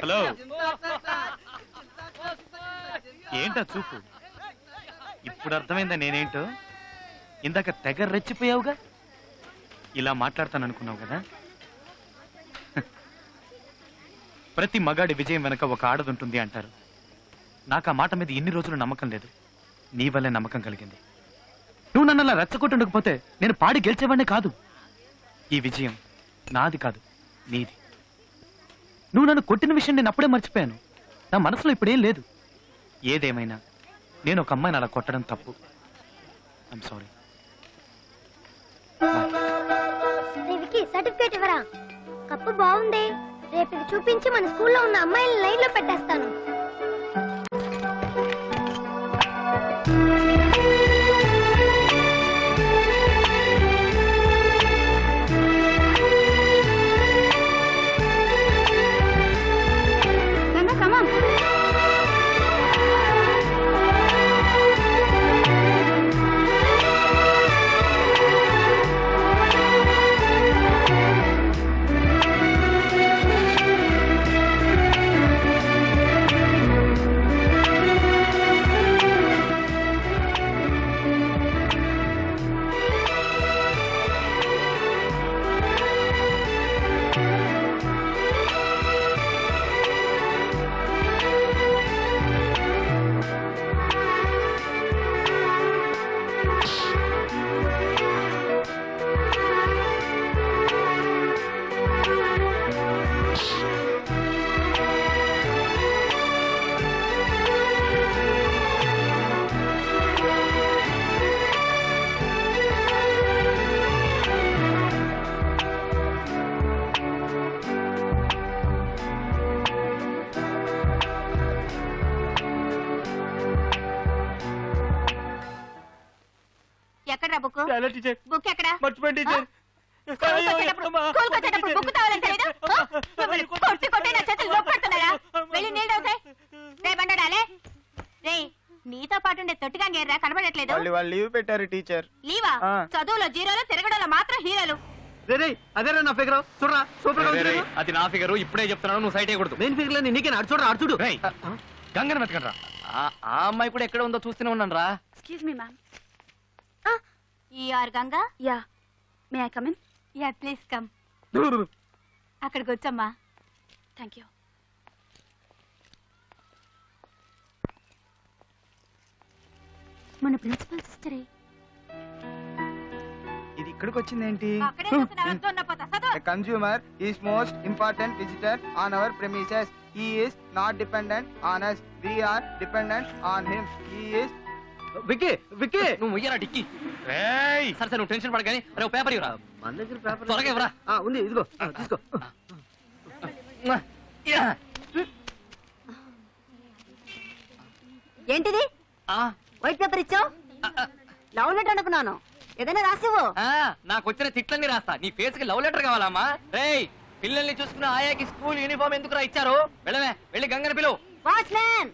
Hello, ఏంటా చూపు? ఇప్పుడు అర్థమైందా నేనేంటో? ఇందాక తెగ రెచ్చిపోయావుగా. ఇలా మాట్లాడతాననుకున్నావు కదా. ప్రతి మగాడి విజయం వెనక ఒక ఆడదుంటుంది అంటారు. నాకు ఆ మాట మీద ఇన్ని రోజులు నమ్మకం లేదు. నీ వల్లే నమ్మకం కలిగింది. నువ్వు నన్ను అలా రెచ్చగొట్టుండకపోతే నేను పాడి గెలిచేవాడినే కాదు. ఈ విజయం నాది కాదు, నీది. నువ్వు నన్ను కొట్టిన విషయం నేను అప్పుడే మర్చిపోయాను. నా మనసులో ఇప్పుడేం లేదు. ఏదేమైనా నేను ఒక అమ్మాయిని అలా కొట్టడం తప్పు. I'm sorry. సర్టిఫికేట్ ఇవ్వరా? కప్పు బాగుంది. రేపు ఇది చూపించి మన స్కూల్లో ఉన్న అమ్మాయిలను లైన్ లో పెట్టేస్తాను. నీతో పాటు తొట్టిగా గేర్రా కనబడట్లేదు. లీవ్ పెట్టారు టీచర్. లీవా? చదువులో జీరోలో తిరగడంలో మాత్రం హీరోలు. అదేరా నా ఫిగర్. చూడరా, సూపర్ గా ఉంది. అది నా ఫిగర్. ఇప్పుడే చెప్తున్నాను, నువ్వు సైట్ అయ్యకూడదు. నేను ఫిగర్ లేని నీకే చూడరా, అడుచుడు. గంగన వెతకండి. ఆ అమ్మాయి కూడా ఎక్కడ ఉందో చూస్తూనే ఉన్నాను రా. Excuse me ma'am. You are Ganga? Yeah. May I come in? Yeah, please come. అక్కడికి వచ్చమ్మా. Thank you. మన ప్రిన్సిపల్ సిస్టరే. ఇది ఇక్కడికి వచ్చిందేంటి? అక్కడే కూర్చున్నావు, వస్తున్నా పోతా. చదువు. The consumer is most important visitor on our premises. He is not dependent on us. We are dependent on him. He is Vicky. Vicky, నువ్వు ఇయ్యరా డిక్కీ. రేయ్, సరే నువ్వు టెన్షన్ పడగాని. అరే ఓ పేపర్ ఇవ్వరా. మన దగ్గర పేపర్ త్వరగా ఇవ్వరా. ఉంది, ఇదిగో తీసుకో. ఏంటిది? వైట్ పేపర్ ఇచ్చావు? లవ్ లెటర్ అనుకున్నాను. ఏదైనా రాసివ్వు. నాకు వచ్చిన తిట్లన్నీ రాస్తా. నీ ఫేస్ కి లవ్ లెటర్ కావాలమ్మా? రేయ్, పిల్లల్ని చూసుకున్న ఆయాకి స్కూల్ యూనిఫామ్ ఎందుకు ఇచ్చారు? వెళ్ళవే, వెళ్ళి గంగని పిలువు. వాచ్మ్యాన్.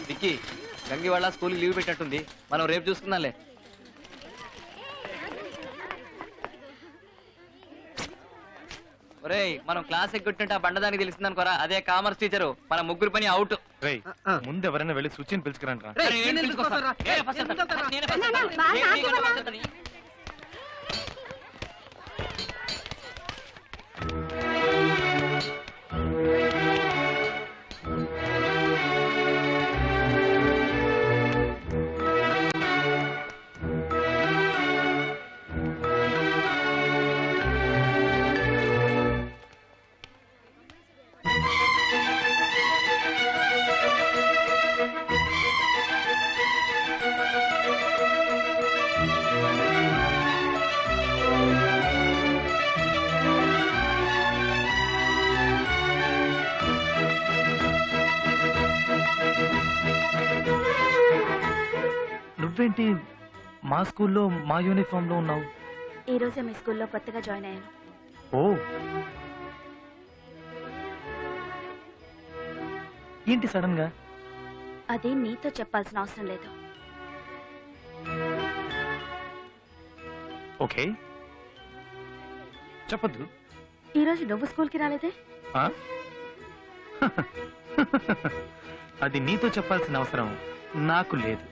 విక్కీ, గంగి వాళ్ళ స్కూల్ లీవ్ పెట్టినట్టుంది. మనం రేపు చూసుకుందాంలే. ఒరేయ్, మనం క్లాస్ ఎక్కొట్టుంటే ఆ బండదానికి తెలిసింది అనుకోరా. అదే కామర్స్ టీచరు. మన ముగ్గురు పని అవుట్. ముందు ఎవరైనా వెళ్ళి సుచిని పిలుచుకురండి. నువ్వేంటి మా స్కూల్లో మా యూనిఫామ్ లో ఉన్నావు? ఈ రోజే మీ స్కూల్లో కొత్తగా జాయిన్ అయ్యాను. ఓ, ఏంటి సడన్ గా? అది నీతో చెప్పాల్సిన అవసరం లేదు. ఓకే, చెప్పొద్దు. ఈ రోజు నువ్వు స్కూల్కి రాలేదే? ఆ? అది నీతో చెప్పాల్సిన అవసరం నాకు లేదు.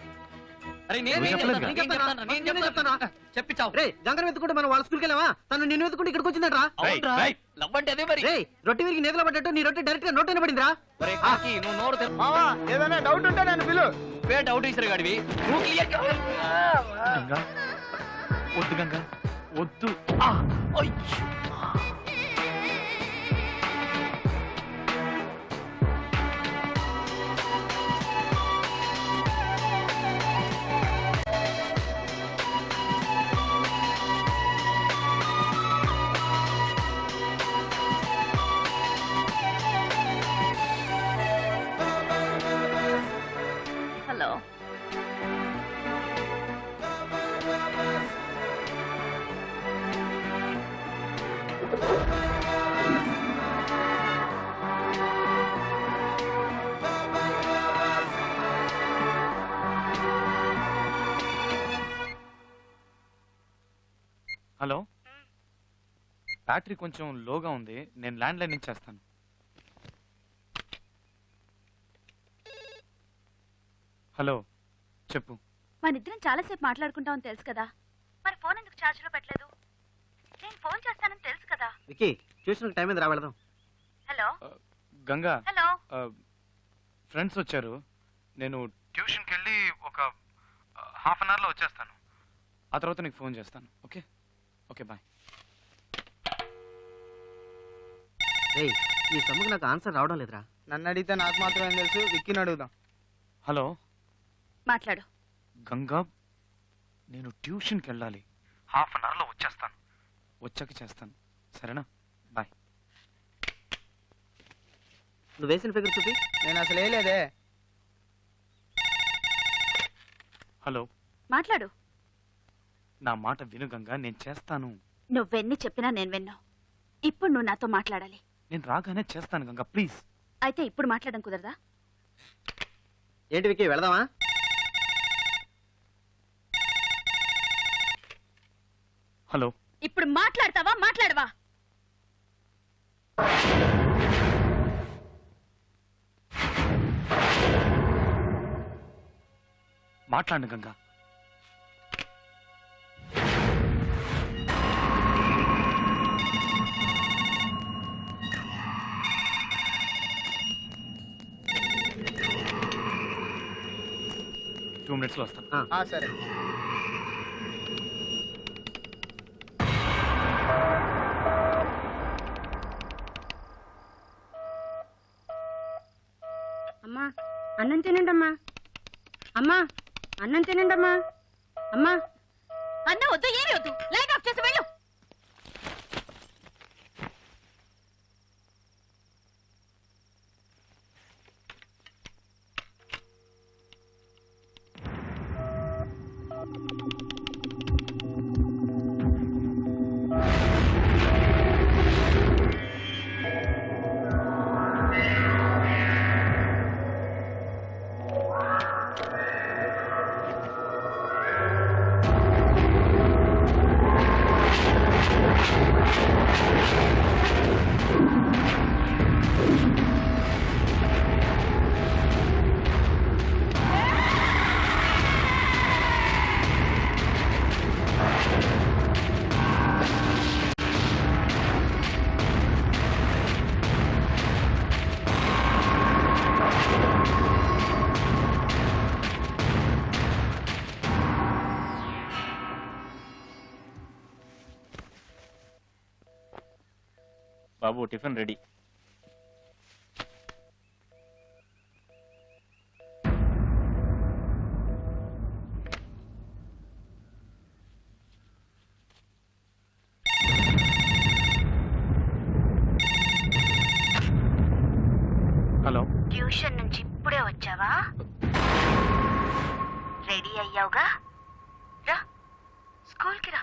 నువ్వు చెప్పలేదుగా? చెప్పించావు రే. గంగరం ఎత్తుకుంటే మనం వాళ్ళ స్కూల్కి వెళ్ళావా? తను నిన్ను ఎత్తుకుంటే ఇక్కడికి వచ్చిందట్రా. రేయ్, రేయ్. లవ్ అంటే అదే మరి. రే రొట్టె విరిగి నేతలో పడ్డట్టు నీ రొట్టె డైరెక్ట్ గా నోట్ పడిందిరా. నువ్వు నోరు మావా ఏదైనా డౌట్ ఉంటే నన్ను పిలు. నువ్వే డౌట్ ఇస్తారు గాడివి. నువ్వు క్లియర్ గంగా వద్దు, గంగా వద్దు. హలో. హలో, బ్యాటరీ కొంచెం లోగా ఉంది, నేను ల్యాండ్ లైన్ నుంచి చేస్తాను. హలో, చెప్పు. మనిద్దరం చాలాసేపు మాట్లాడుకుంటామని తెలుసు కదా, మరి ఫోన్ ఎందుకు ఛార్జ్ లో పెట్టలేదు? నేను ఫోన్ చేస్తానని తెలుసు కదా. వికీ ట్యూషన్ టైం మీద రా వెళదాం. హలో. గంగా, హలో. ఫ్రెండ్స్ వచ్చారు, నేను ట్యూషన్కి వెళ్ళి ఒక హాఫ్ అన్ అవర్లో వచ్చేస్తాను. ఆ తర్వాత నీకు ఫోన్ చేస్తాను. Okay okay, bye. రే ఈ సమ్ముకు నాకు ఆన్సర్ రావడం లేదురా. నన్ను అడిగితే నాకు మాత్రం ఏం తెలుసు, విక్కీని అడుగుదాం. హలో మాట్లాడు. గంగా, నేను ట్యూషన్కి వెళ్ళాలి, హాఫ్ అన్ అవర్లో వచ్చేస్తాను. వచ్చాక చేస్తాను, సరేనా? బాయ్. నువ్వు వేసిన ఫిగర్ చూపి. నేను అసలు వేయలేదే. హలో, మాట్లాడు. నా మాట విను గంగా, నేను చేస్తాను. నువ్వెన్ని చెప్పినా నేను విన్నావు. ఇప్పుడు నువ్వు నాతో మాట్లాడాలి. నేను రాగానే చేస్తాను గంగా, ప్లీజ్. అయితే ఇప్పుడు మాట్లాడడం కుదరదా? ఏంటి వికీ వెళదామా? హలో, ఇప్పుడు మాట్లాడతావా మాట్లాడవా? మాట్లాడు గంగా. టూ మినిట్స్లో వస్తాను. సరే. అమ్మా అన్నం తినండమ్మా. అమ్మా అన్నం తినండమ్మా. అమ్మా అన్న వద్దు, ఏమి వద్దు, లైట్ ఆఫ్ చేసి వెళ్ళు. బాబు, టిఫిన్ రెడీ. హలో, ట్యూషన్ నుంచి ఇప్పుడే వచ్చావా? రెడీ అయ్యావుగా? రా స్కూల్కి రా.